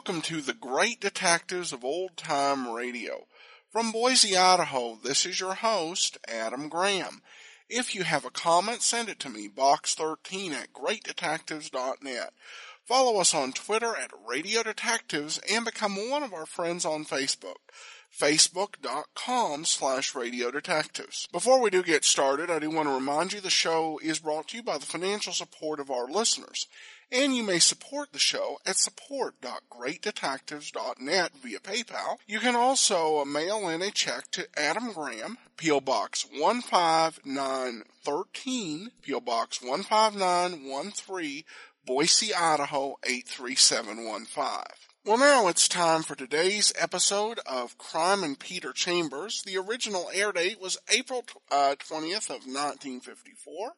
welcome to the Great Detectives of Old Time Radio. From Boise, Idaho, this is your host, Adam Graham. If you have a comment, send it to me, box13 at greatdetectives.net. Follow us on Twitter at Radio Detectives and become one of our friends on Facebook. Facebook.com/Radio Detectives. Before we do get started, I do want to remind you the show is brought to you by the financial support of our listeners. And you may support the show at support.greatdetectives.net via PayPal. You can also mail in a check to Adam Graham, P.O. Box 15913, P.O. Box 15913, Boise, Idaho 83715. Well, now it's time for today's episode of Crime and Peter Chambers. The original air date was April 20th of 1954,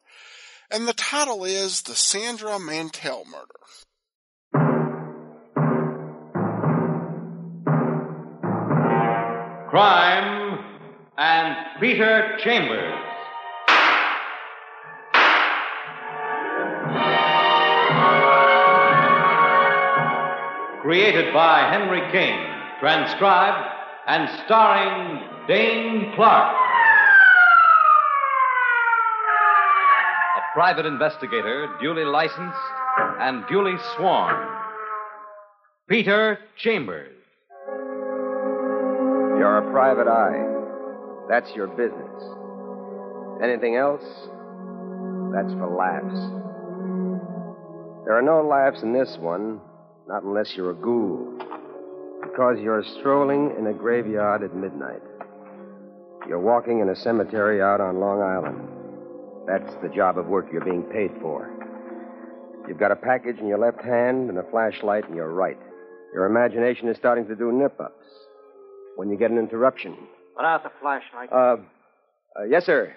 and the title is The Sandra Mantel Murder. Crime and Peter Chambers. Created by Henry King, transcribed and starring Dane Clark. A private investigator, duly licensed and duly sworn. Peter Chambers. You're a private eye. That's your business. Anything else? That's for laughs. There are no laughs in this one. Not unless you're a ghoul. Because you're strolling in a graveyard at midnight. You're walking in a cemetery out on Long Island. That's the job of work you're being paid for. You've got a package in your left hand and a flashlight in your right. Your imagination is starting to do nip-ups. When you get an interruption. Put out the flashlight. Yes, sir.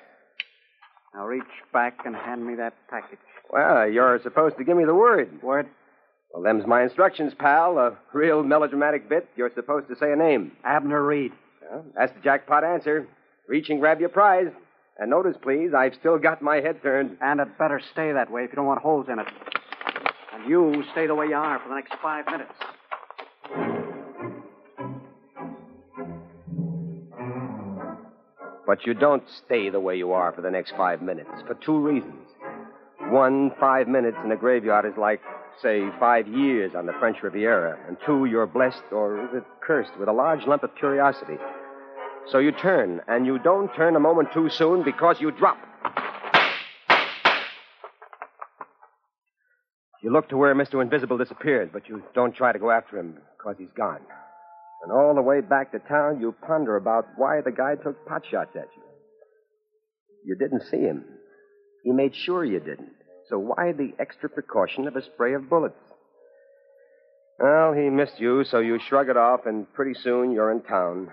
Now reach back and hand me that package. Well, you're supposed to give me the word. Word? Well, them's my instructions, pal. A real melodramatic bit. You're supposed to say a name. Abner Reed. Well, that's the jackpot answer. Reach and grab your prize. And notice, please, I've still got my head turned. And it better stay that way if you don't want holes in it. And you stay the way you are for the next 5 minutes. But you don't stay the way you are for the next 5 minutes, for two reasons. One, 5 minutes in a graveyard is like, say, 5 years on the French Riviera. And two, you're blessed, or is it cursed, with a large lump of curiosity. So you turn, and you don't turn a moment too soon because you drop. You look to where Mr. Invisible disappeared, but you don't try to go after him because he's gone. And all the way back to town, you ponder about why the guy took pot shots at you. You didn't see him. He made sure you didn't. So why the extra precaution of a spray of bullets? Well, he missed you, so you shrug it off, and pretty soon you're in town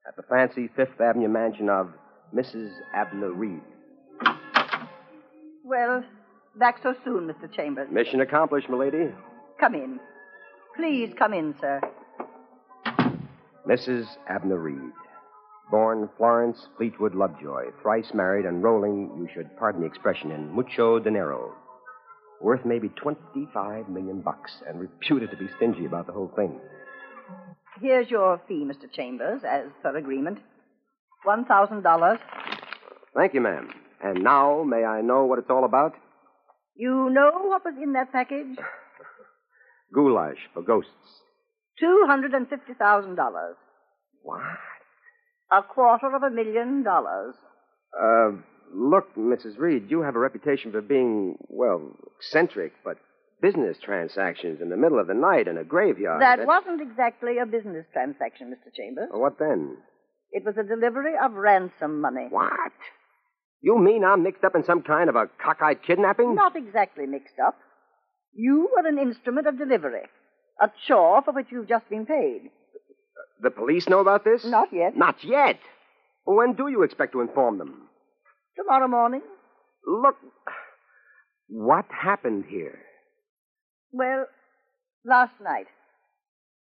at the fancy Fifth Avenue mansion of Mrs. Abner Reed. Well, back so soon, Mr. Chambers. Mission accomplished, milady. Come in. Please come in, sir. Mrs. Abner Reed. Born Florence Fleetwood Lovejoy, thrice married and rolling, you should pardon the expression, in mucho dinero. Worth maybe $25 million and reputed to be stingy about the whole thing. Here's your fee, Mr. Chambers, as per agreement. $1,000. Thank you, ma'am. And now, may I know what it's all about? You know what was in that package? Goulash for ghosts. $250,000. What? $250,000. Look, Mrs. Reed, you have a reputation for being, well, eccentric, but business transactions in the middle of the night in a graveyard. That wasn't exactly a business transaction, Mr. Chambers. Well, what then? It was a delivery of ransom money. What? You mean I'm mixed up in some kind of a cockeyed kidnapping? Not exactly mixed up. You were an instrument of delivery. A chore for which you've just been paid. The police know about this? Not yet. Not yet? Well, when do you expect to inform them? Tomorrow morning. Look, what happened here? Well, last night,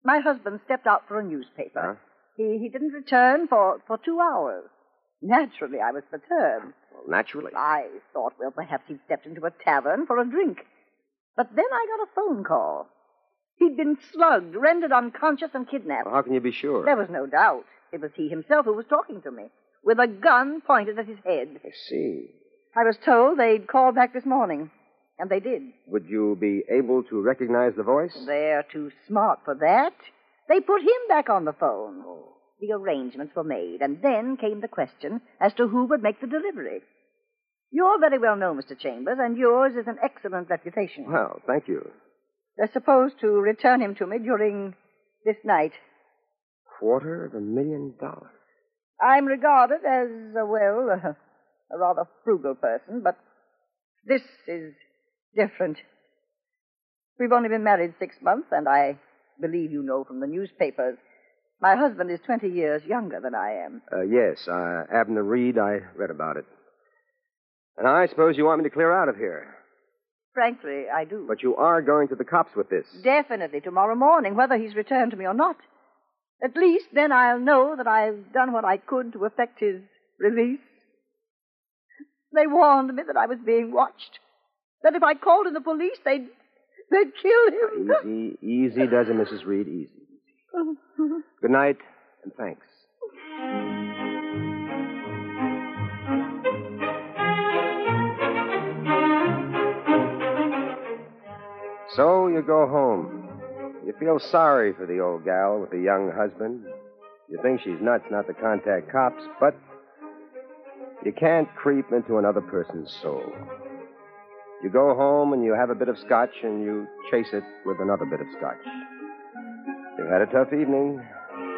my husband stepped out for a newspaper. Huh? He didn't return for 2 hours. Naturally, I was perturbed. Well, naturally. I thought, well, perhaps he'd stepped into a tavern for a drink. But then I got a phone call. He'd been slugged, rendered unconscious, and kidnapped. Well, how can you be sure? There was no doubt. It was he himself who was talking to me, with a gun pointed at his head. I see. I was told they'd call back this morning, and they did. Would you be able to recognize the voice? They're too smart for that. They put him back on the phone. The arrangements were made, and then came the question as to who would make the delivery. You're very well known, Mr. Chambers, and yours is an excellent reputation. Well, thank you. They're supposed to return him to me during this night. $250,000. I'm regarded as, a rather frugal person, but this is different. We've only been married 6 months, and I believe you know from the newspapers. My husband is 20 years younger than I am. Yes, Abner Reed, I read about it. And I suppose you want me to clear out of here. Frankly, I do. But you are going to the cops with this. Definitely tomorrow morning, whether he's returned to me or not. At least then I'll know that I've done what I could to effect his release. They warned me that I was being watched. That if I called in the police, they'd kill him. Easy does it, Mrs. Reed, easy. Good night, and thanks. So you go home. You feel sorry for the old gal with the young husband. You think she's nuts not to contact cops, but you can't creep into another person's soul. You go home and you have a bit of scotch and you chase it with another bit of scotch. You've had a tough evening,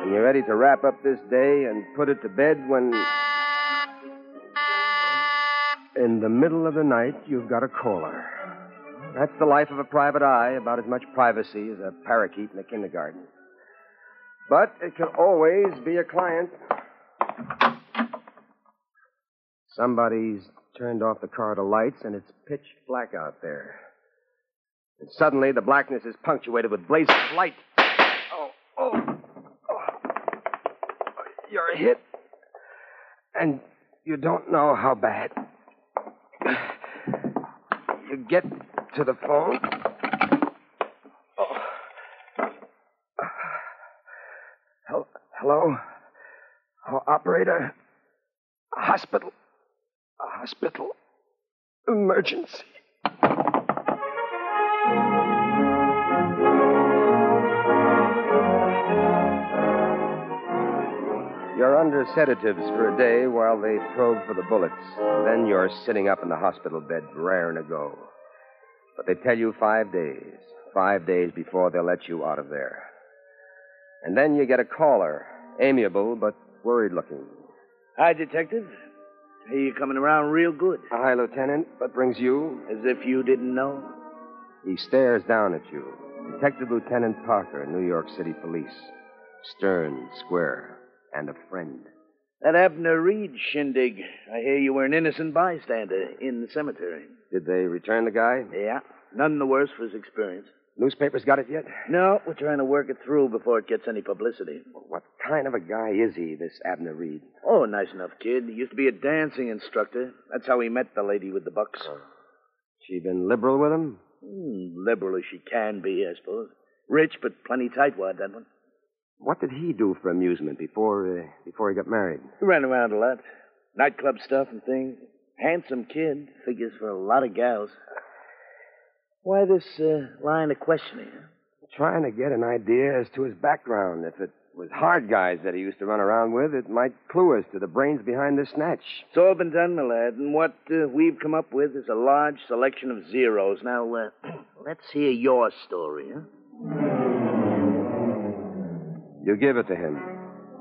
and you're ready to wrap up this day and put it to bed when, in the middle of the night, you've got a caller. That's the life of a private eye, about as much privacy as a parakeet in a kindergarten. But it can always be a client. Somebody's turned off the corridor lights, and it's pitch black out there. And suddenly, the blackness is punctuated with blazes of light. Oh. You're hit, and you don't know how bad. You get to the phone. Hello? Operator? Hospital. Emergency. You're under sedatives for a day while they probe for the bullets. Then you're sitting up in the hospital bed, raring to go. But they tell you 5 days. 5 days before they'll let you out of there. And then you get a caller. Amiable, but worried-looking. Hi, Detective. Hey, you coming around real good. Hi, Lieutenant. What brings you? As if you didn't know. He stares down at you. Detective Lieutenant Parker, New York City Police. Stern, square, and a friend. That Abner Reed shindig. I hear you were an innocent bystander in the cemetery. Did they return the guy? Yeah. None the worse for his experience. Newspapers got it yet? No, we're trying to work it through before it gets any publicity. What kind of a guy is he, this Abner Reed? Oh, nice enough kid. He used to be a dancing instructor. That's how he met the lady with the bucks. She been liberal with him? Liberal as she can be, I suppose. Rich, but plenty tightwad, that one. What did he do for amusement before he got married? He ran around a lot. Nightclub stuff and things. Handsome kid. Figures for a lot of gals. Why this line of questioning? Trying to get an idea as to his background. If it was hard guys that he used to run around with, it might clue us to the brains behind this snatch. It's all been done, my lad, and what we've come up with is a large selection of zeros. Now, let's hear your story, huh? You give it to him.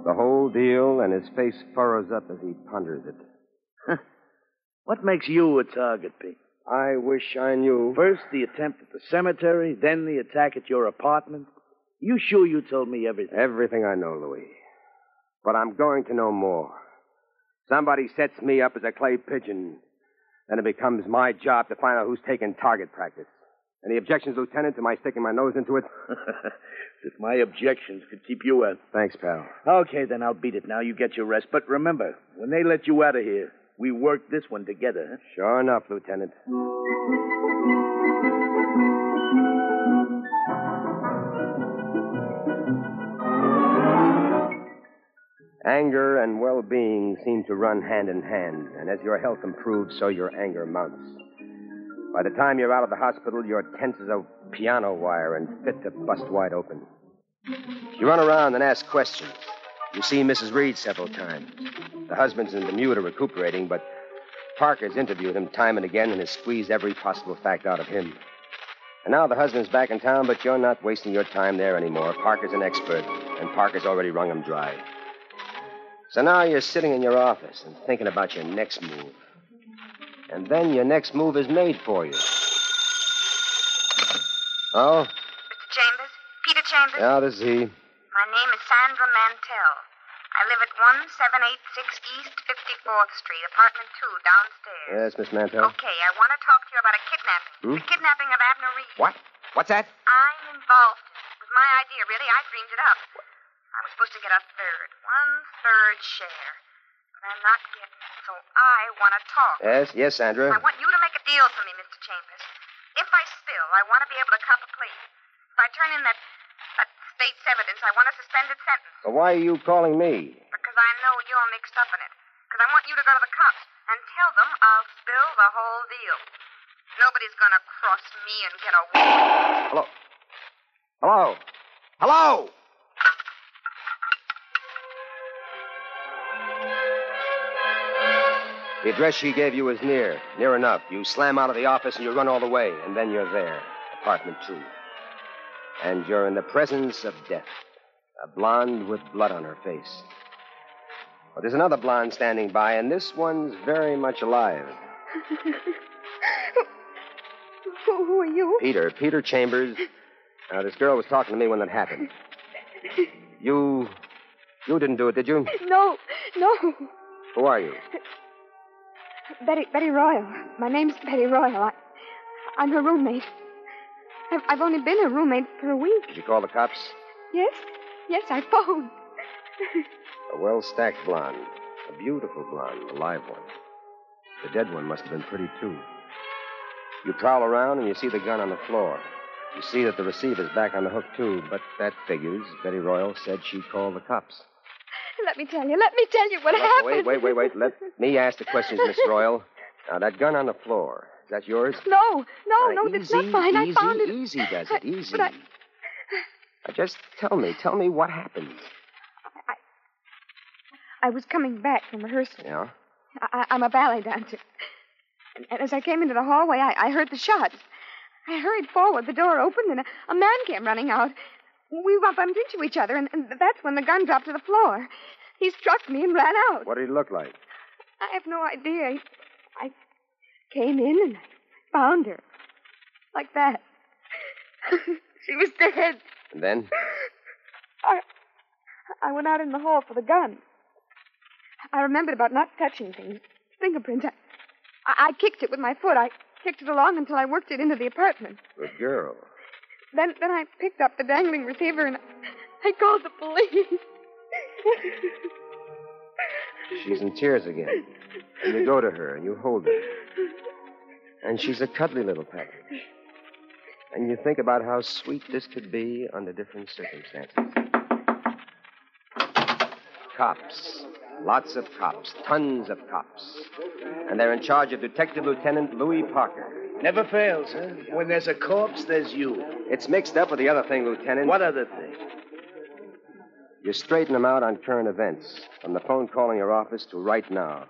The whole deal, and his face furrows up as he ponders it. What makes you a target, Pete? I wish I knew. First, the attempt at the cemetery, then the attack at your apartment. You sure you told me everything? Everything I know, Louis. But I'm going to know more. Somebody sets me up as a clay pigeon, then it becomes my job to find out who's taking target practice. Any objections, Lieutenant, to my sticking my nose into it? If my objections could keep you out. Thanks, pal. Okay, then I'll beat it now. You get your rest. But remember, when they let you out of here, we work this one together, huh? Sure enough, Lieutenant. Anger and well-being seem to run hand in hand, and as your health improves, so your anger mounts. By the time you're out of the hospital, you're tense as a piano wire and fit to bust wide open. You run around and ask questions. You see Mrs. Reed several times. The husband's in the mute or recuperating, but Parker's interviewed him time and again and has squeezed every possible fact out of him. And now the husband's back in town, but you're not wasting your time there anymore. Parker's an expert, and Parker's already wrung him dry. So now you're sitting in your office and thinking about your next move. And then your next move is made for you. Oh? Mr. Chambers? Peter Chambers? Yeah, this is he. My name is Sandra Mantel. I live at 1786 East 54th Street, apartment 2, downstairs. Yes, Miss Mantel. Okay, I want to talk to you about a kidnapping. The kidnapping of Abner Reed. What? What's that? I'm involved. It was my idea, really. I dreamed it up. I was supposed to get a third, 1/3 share. But I'm not getting it, so I want to talk. Yes, Sandra. I want you to make a deal for me, Mr. Chambers. If I spill, I want to be able to cop a plea. If I turn in that state's evidence, I want a suspended sentence. Well, why are you calling me? Because I know you're mixed up in it. Because I want you to go to the cops and tell them I'll spill the whole deal. Nobody's going to cross me and get away. Hello? Hello? Hello? The address she gave you is near enough. You slam out of the office and you run all the way, and then you're there, apartment 2. And you're in the presence of death, a blonde with blood on her face. But there's another blonde standing by, and this one's very much alive. Who are you? Peter Chambers. Now, this girl was talking to me when that happened. You didn't do it, did you? No. Who are you? Betty Royal. My name's Betty Royal. I'm her roommate. I've only been her roommate for a week. Did you call the cops? Yes, I phoned. A well-stacked blonde. A beautiful blonde, a live one. The dead one must have been pretty, too. You prowl around and you see the gun on the floor. You see that the receiver's back on the hook, too, but that figures. Betty Royal said she'd call the cops. Let me tell you what happened. Wait. Let me ask the questions, Miss Royal. Now, that gun on the floor, is that yours? No, it's not mine. I found it. Easy, does it? Easy. But Now, just tell me what happened. I was coming back from rehearsal. Yeah? I'm a ballet dancer. And as I came into the hallway, I heard the shots. I hurried forward, the door opened, and a man came running out. We bumped into each other, and that's when the gun dropped to the floor. He struck me and ran out. What did he look like? I have no idea. I came in and I found her. Like that. She was dead. And then? I went out in the hall for the gun. I remembered about not touching things. Fingerprints. I kicked it with my foot. I kicked it along until I worked it into the apartment. Good girl. Then I picked up the dangling receiver and I called the police. She's in tears again. And you go to her and you hold her. And she's a cuddly little package. And you think about how sweet this could be under different circumstances. Cops. Lots of cops. Tons of cops. And they're in charge of Detective Lieutenant Louis Parker. Never fails, huh? When there's a corpse, there's you. It's mixed up with the other thing, Lieutenant. What other thing? You straighten them out on current events. From the phone calling your office to right now.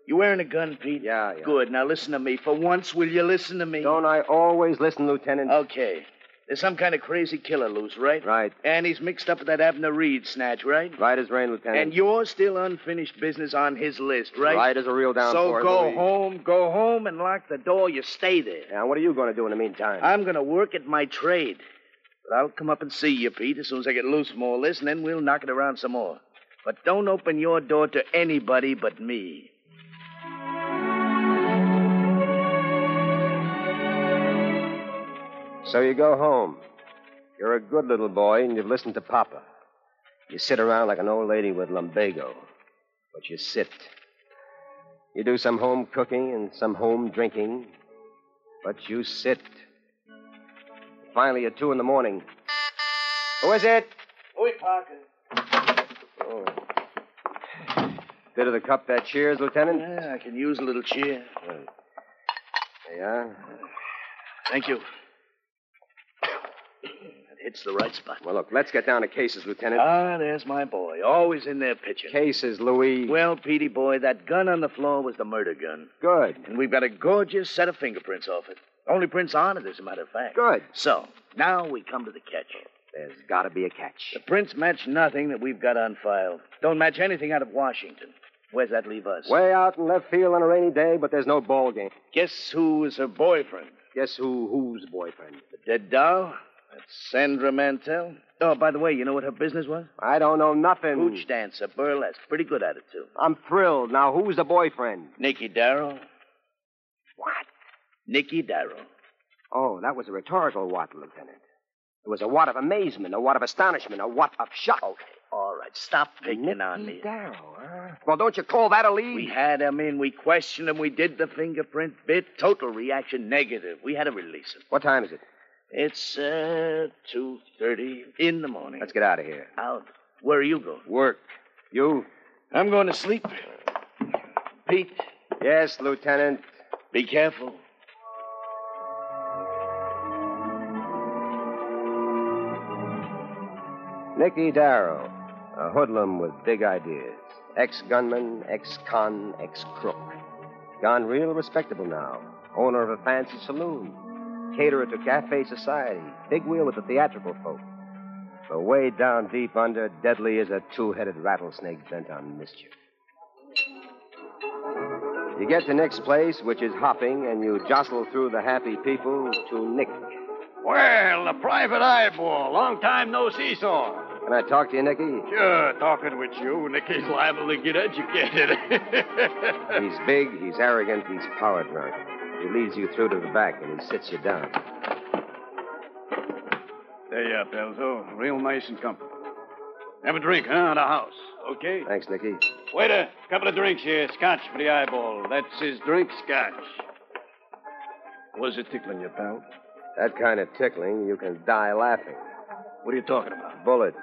You wearing a gun, Pete? Yeah. Good. Now listen to me. For once, will you listen to me? Don't I always listen, Lieutenant? Okay. There's some kind of crazy killer loose, right? Right. And he's mixed up with that Abner Reed snatch, right? Right as rain, Lieutenant. And you're still unfinished business on his list, right? Right as a real down So for it, go home and lock the door. You stay there. Now, what are you going to do in the meantime? I'm going to work at my trade. But I'll come up and see you, Pete, as soon as I get loose from all this, and then we'll knock it around some more. But don't open your door to anybody but me. So you go home. You're a good little boy, and you've listened to Papa. You sit around like an old lady with lumbago. But you sit. You do some home cooking and some home drinking. But you sit. Finally, at 2 a.m. Who is it? Louis Parker. Oh. Bit of the cup that cheers, Lieutenant? Yeah, I can use a little cheer. Right. There you are. Thank you. That hits the right spot. Well, look, let's get down to cases, Lieutenant. Ah, there's my boy. Always in there pitching. Cases, Louis. Well, Petey boy, that gun on the floor was the murder gun. Good. And we've got a gorgeous set of fingerprints off it. Only prints on it, as a matter of fact. Good. So, now we come to the catch. There's got to be a catch. The prints match nothing that we've got on file. Don't match anything out of Washington. Where's that leave us? Way out in left field on a rainy day, but there's no ball game. Guess who is her boyfriend? Guess whose boyfriend? The dead doll? That's Sandra Mantel. Oh, by the way, you know what her business was? I don't know nothing. Hooch dancer, burlesque. Pretty good at it, too. I'm thrilled. Now, who's the boyfriend? Nicky Darrow. What? Nicky Darrow. Oh, that was a rhetorical what, Lieutenant. It was a what of amazement, a what of astonishment, a what of shock. Okay, all right. Stop picking on me. Darrow, huh? Well, don't you call that a lead? We had him in. We questioned him. We did the fingerprint bit. Total reaction negative. We had to release him. What time is it? It's 2:30 in the morning. Let's get out of here. Out. Where are you going? Work. You? I'm going to sleep. Pete, Yes, Lieutenant. be careful. Nicky Darrow, a hoodlum with big ideas. Ex-gunman, ex-con, ex-crook. Gone real respectable now. Owner of a fancy saloon. Caterer to cafe society. Big wheel with the theatrical folk. But way down deep under, deadly as a two-headed rattlesnake bent on mischief. You get to Nick's place, which is hopping, and you jostle through the happy people to Nick. Well, the private eyeball. Long time no see, saw. Can I talk to you, Nicky? Sure, talking with you, Nicky's liable to get educated. He's big, he's arrogant, he's power drunk. He leads you through to the back, and he sits you down. There you are, Pelzo. Real nice and comfortable. Have a drink, huh, at the house. Okay? Thanks, Nicky. Waiter, couple of drinks here. Scotch for the eyeball. That's his drink, scotch. Was it tickling you, pal? That kind of tickling, you can die laughing. What are you talking about? Bullets.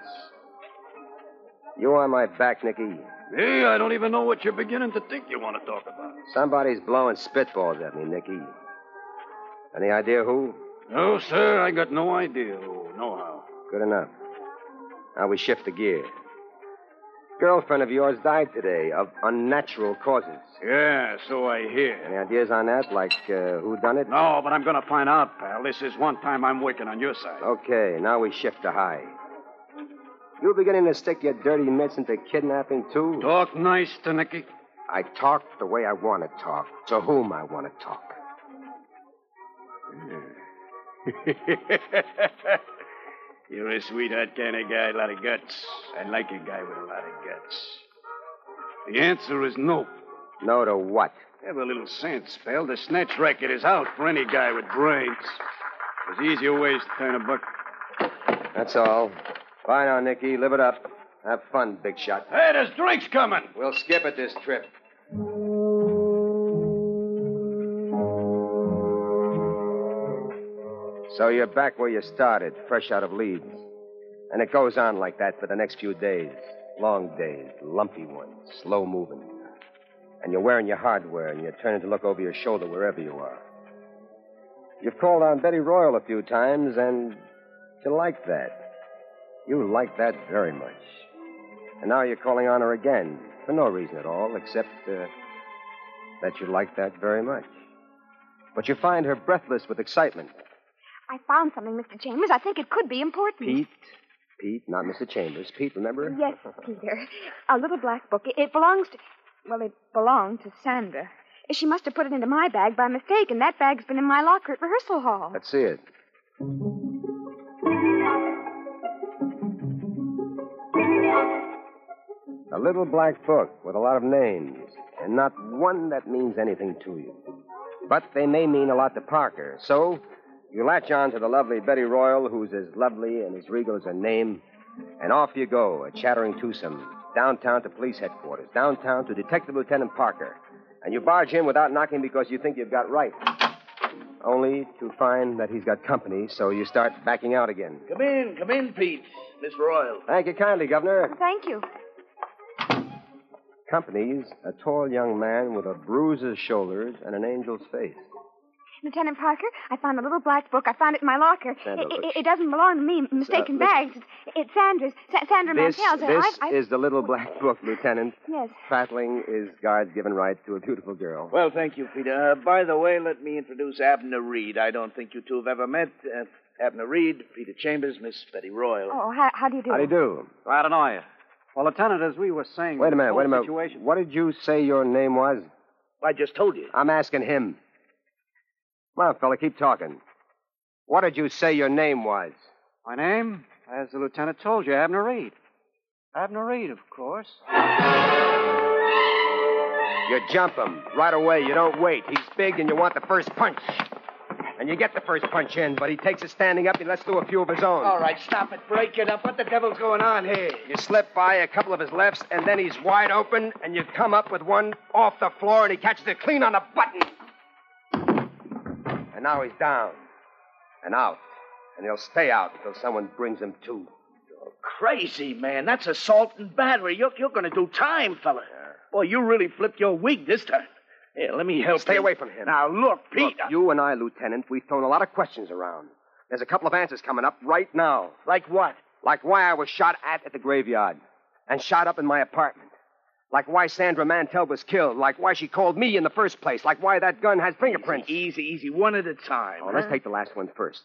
You on my back, Nicky. Hey, I don't even know what you're beginning to think you want to talk about. Somebody's blowing spitballs at me, Nicky. Any idea who? No, sir, I got no idea who, no how. Good enough. Now we shift the gear. Girlfriend of yours died today of unnatural causes. Yeah, so I hear. Any ideas on that, like who done it? No, but I'm going to find out, pal. This is one time I'm working on your side. Okay, now we shift to high. You beginning to stick your dirty mitts into kidnapping, too? Talk nice to Nicky. I talk the way I want to talk, to whom I want to talk. You're a sweetheart kind of guy, a lot of guts. I like a guy with a lot of guts. The answer is no. No to what? Have a little sense, pal. The snatch racket is out for any guy with brains. There's easier ways to turn a buck. That's all. Bye now, Nicky. Live it up. Have fun, big shot. Hey, there's drinks coming. We'll skip it this trip. So you're back where you started, fresh out of Leeds. And it goes on like that for the next few days. Long days, lumpy ones, slow moving. And you're wearing your hardware, and you're turning to look over your shoulder wherever you are. You've called on Betty Royal a few times, and you like that. You like that very much. And now you're calling on her again, for no reason at all, except that you like that very much. But you find her breathless with excitement. I found something, Mr. Chambers. I think it could be important. Pete, not Mr. Chambers. Pete, remember? Yes, Peter. A little black book. It belongs to... Well, it belonged to Sandra. She must have put it into my bag by mistake, and that bag's been in my locker at rehearsal hall. Let's see it. A little black book with a lot of names, and not one that means anything to you. But they may mean a lot to Parker, so you latch on to the lovely Betty Royal, who's as lovely and as regal as her name, and off you go, a chattering twosome, downtown to police headquarters, downtown to Detective Lieutenant Parker. And you barge in without knocking because you think you've got right. Only to find that he's got company, so you start backing out again. Come in, Pete. Miss Royal. Thank you kindly, Governor. Thank you. Company's a tall young man with a bruiser's shoulders and an angel's face. Lieutenant Parker, I found a little black book. I found it in my locker. Sandra, It doesn't belong to me. Mistaken bags. It's Sandra's. Sandra Mantel's. This is the little black book, Lieutenant. Yes. Prattling is God's given right to a beautiful girl. Well, thank you, Peter. By the way, let me introduce Abner Reed. I don't think you two have ever met. Abner Reed, Peter Chambers, Miss Betty Royal. Oh, how do you do? How do you do? Glad to know you. Well, Lieutenant, as we were saying... Wait a minute. Situation... What did you say your name was? I just told you. I'm asking him. Come on, fella, keep talking. What did you say your name was? My name, as the lieutenant told you, Abner Reed. Abner Reed, of course. You jump him right away. You don't wait. He's big and you want the first punch. And you get the first punch in, but he takes it standing up and lets do a few of his own. All right, stop it. Break it up. What the devil's going on here? You slip by a couple of his lefts, and then he's wide open, and you come up with one off the floor, and he catches it clean on the button. And now he's down and out, and he'll stay out until someone brings him to. You're crazy, man. That's assault and battery. You're going to do time, fella. Yeah. Boy, you really flipped your wig this time. Here, let me help you. Stay away from him. Now, look, Pete. Look, you and I, Lieutenant, we've thrown a lot of questions around. There's a couple of answers coming up right now. Like what? Like why I was shot at the graveyard and shot up in my apartment. Like why Sandra Mantel was killed. Like why she called me in the first place. Like why that gun has fingerprints. Easy. One at a time. Oh, let's take the last one first.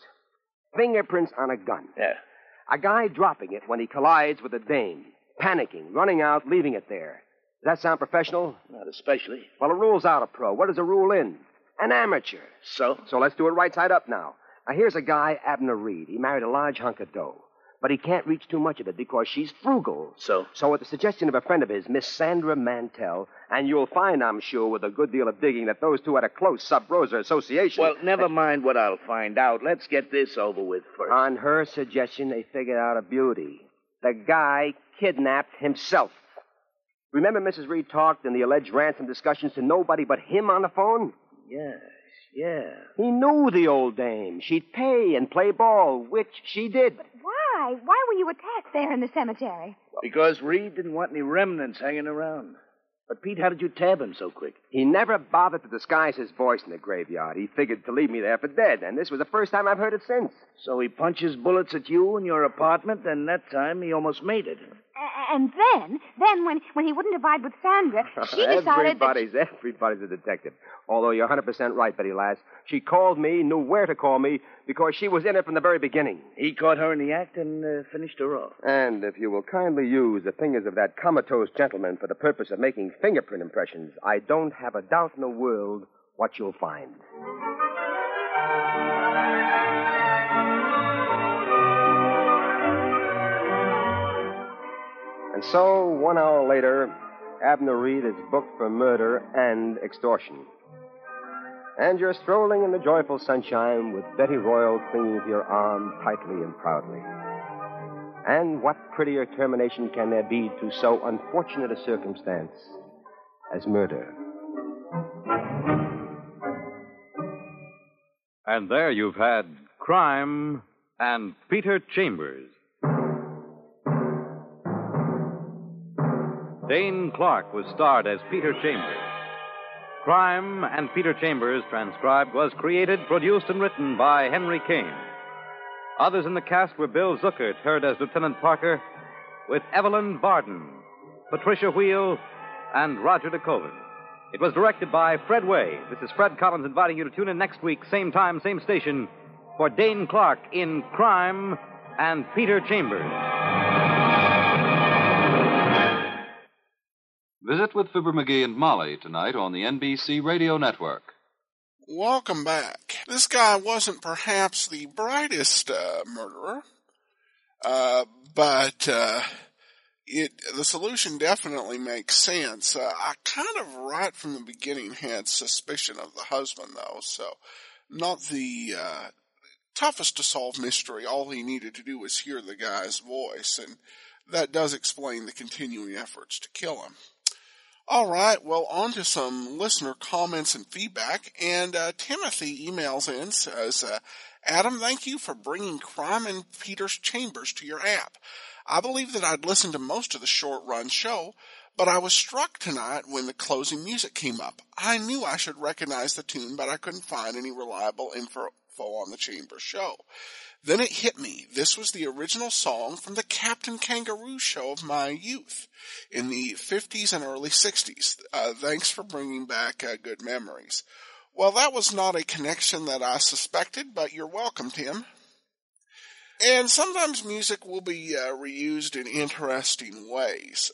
Fingerprints on a gun. Yeah. A guy dropping it when he collides with a dame. Panicking, running out, leaving it there. Does that sound professional? Not especially. Well, a rule's out a pro. What does a rule in? An amateur. So let's do it right side up now. Now, here's a guy, Abner Reed. He married a large hunk of dough. But he can't reach too much of it because she's frugal. So at the suggestion of a friend of his, Miss Sandra Mantel, and you'll find, I'm sure, with a good deal of digging, that those two had a close sub-rosa association. Well, never mind what I'll find out. Let's get this over with first. On her suggestion, they figured out a beauty. The guy kidnapped himself. Remember Mrs. Reed talked in the alleged ransom discussions to nobody but him on the phone? Yes, yeah. He knew the old dame. She'd pay and play ball, which she did. But why? Why were you attacked there in the cemetery? Because Reed didn't want any remnants hanging around. But, Pete, how did you tab him so quick? He never bothered to disguise his voice in the graveyard. He figured to leave me there for dead, and this was the first time I've heard it since. So he punches bullets at you in your apartment, and that time he almost made it. And then when he wouldn't abide with Sandra, she decided Everybody's a detective. Although you're 100% right, Betty Lass. She called me, knew where to call me, because she was in it from the very beginning. He caught her in the act and finished her off. And if you will kindly use the fingers of that comatose gentleman for the purpose of making fingerprint impressions, I don't have a doubt in the world what you'll find. And so, 1 hour later, Abner Reed is booked for murder and extortion. And you're strolling in the joyful sunshine with Betty Royal clinging to your arm tightly and proudly. And what prettier termination can there be to so unfortunate a circumstance as murder? And there you've had Crime and Peter Chambers. Dane Clark was starred as Peter Chambers. Crime and Peter Chambers, transcribed, was created, produced, and written by Henry Kane. Others in the cast were Bill Zuckert, heard as Lieutenant Parker, with Evelyn Barden, Patricia Wheel, and Roger DeCoven. It was directed by Fred Way. This is Fred Collins inviting you to tune in next week, same time, same station, for Dane Clark in Crime and Peter Chambers. Visit with Fibber McGee and Molly tonight on the NBC Radio Network. Welcome back. This guy wasn't perhaps the brightest murderer, but the solution definitely makes sense. I kind of right from the beginning had suspicion of the husband, though, so not the toughest to solve mystery. All he needed to do was hear the guy's voice, and that does explain the continuing efforts to kill him. All right, well, on to some listener comments and feedback. And Timothy emails in, says, Adam, thank you for bringing Crime and Peter's Chambers to your app. I believe that I'd listened to most of the short-run show, but I was struck tonight when the closing music came up. I knew I should recognize the tune, but I couldn't find any reliable info on the Chambers show. Then it hit me. This was the original song from the Captain Kangaroo show of my youth in the 50s and early 60s. Thanks for bringing back good memories. Well, that was not a connection that I suspected, but you're welcome, Tim. And sometimes music will be reused in interesting ways.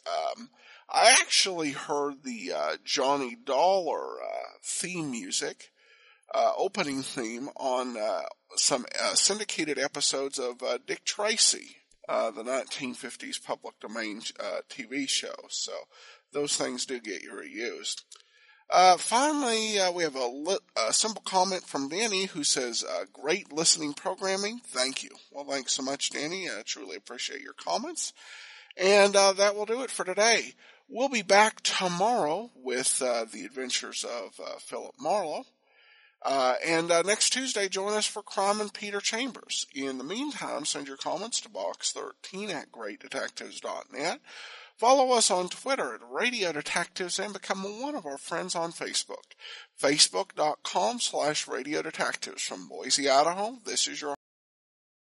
I actually heard the Johnny Dollar theme music, opening theme on some syndicated episodes of Dick Tracy, the 1950s public domain TV show. So those things do get reused. Finally, we have a simple comment from Danny who says, great listening programming. Thank you. Well, thanks so much, Danny. I truly appreciate your comments. And that will do it for today. We'll be back tomorrow with the adventures of Philip Marlowe. And next Tuesday, join us for Crime and Peter Chambers. In the meantime, send your comments to box13@greatdetectives.net. Follow us on Twitter at Radio Detectives and become one of our friends on Facebook. Facebook.com/Radio Detectives. From Boise, Idaho, this is your